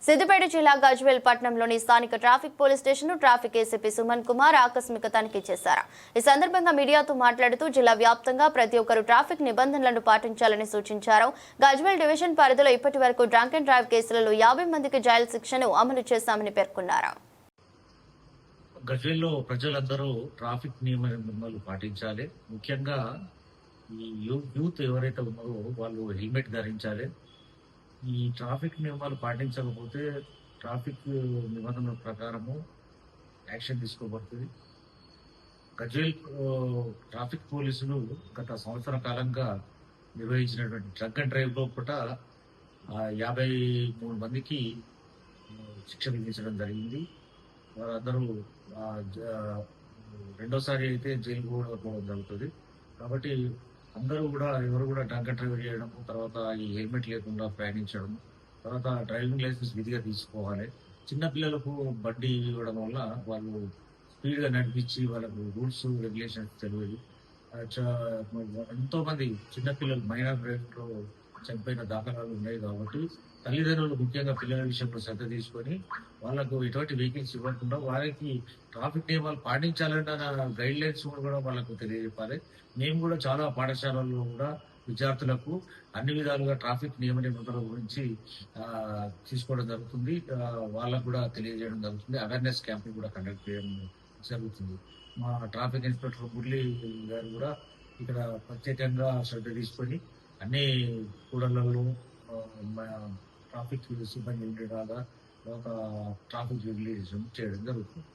సిద్దిపేట జిల్లా గజ్వేల్ పట్టణంలోని స్థానిక traffic police station traffic ACP Suman Kumar ఆకస్మిక తనిఖీ చేశారు. ఈ సందర్భంగా మీడియాతో మాట్లాడుతూ జిల్లా వ్యాప్తంగా ప్రతి ఒక్కరూ ట్రాఫిక్ నిబంధనలను పాటించాలని సూచించారు. గజ్వేల్ డివిజన్ పరిధిలో ఇప్పటి వరకు డ్రంక్ అండ్ డ్రైవ్ కేసులలో 50 మందికి జైలు శిక్షను అమలు చేశామని పేర్కొన్నారు. గజ్వేల్లో ప్రజలందరూ ట్రాఫిక్ నియమాలు పాటించాలి. ముఖ్యంగా ఈ యూత్ ఎవరైతే ఉన్నారో వాళ్ళు హెల్మెట్ ధరించాలి. ఈ ట్రాఫిక్ నియమాలు పాటించకపోతే ట్రాఫిక్ నిబంధనల ప్రకారము యాక్షన్ తీసుకోబడుతుంది. గజ్వేల్ ట్రాఫిక్ పోలీసులు గత సంవత్సర కాలంగా నిర్వహించినటువంటి డ్రంక్ అండ్ డ్రైవ్ లో పూట 53 మందికి శిక్ష విధించడం జరిగింది. వారందరూ రెండోసారి అయితే జైలు కూడా పోవడం జరుగుతుంది. కాబట్టి అందరూ కూడా ఎవరు కూడా డ్రంక్ అండ్ డ్రైవ్ చేయడం, తర్వాత ఈ హెల్మెట్ లేకుండా ప్రయాణించడం, తర్వాత డ్రైవింగ్ లైసెన్స్ విధిగా తీసుకోవాలి. చిన్నపిల్లలకు బండి ఇవ్వడం వల్ల వాళ్ళు స్పీడ్గా నడిపించి వాళ్ళకు రూల్స్ రెగ్యులేషన్స్ తెలియదు. ఎంతో మంది చిన్నపిల్లలు మైనర్ డ్రైవింగ్లో చనిపోయిన దాఖలాలు ఉన్నాయి. కాబట్టి తల్లిదండ్రులు ముఖ్యంగా పిల్లల విషయంలో శ్రద్ధ తీసుకొని వాళ్ళకు ఎటువంటి వెహికల్స్ ఇవ్వకుండా వారికి ట్రాఫిక్ నియమాలు పాటించాలన్న గైడ్ లైన్స్ కూడా వాళ్ళకు తెలియజెప్పాలి. మేము కూడా చాలా పాఠశాలల్లో కూడా విద్యార్థులకు అన్ని విధాలుగా ట్రాఫిక్ నియమ నిబంధనల గురించి తీసుకోవడం జరుగుతుంది. వాళ్ళకు కూడా తెలియజేయడం జరుగుతుంది. అవేర్నెస్ క్యాంపులు కూడా కండక్ట్ చేయడం జరుగుతుంది. మా ట్రాఫిక్ ఇన్స్పెక్టర్ మురళి గారు కూడా ఇక్కడ ప్రత్యేకంగా శ్రద్ధ తీసుకొని అన్ని కూడళ్లలో ట్రాఫిక్ సిబ్బంది ఉండేలాగా ఒక ట్రాఫిక్ రెగ్యులేషన్ చేయడం జరుగుతుంది.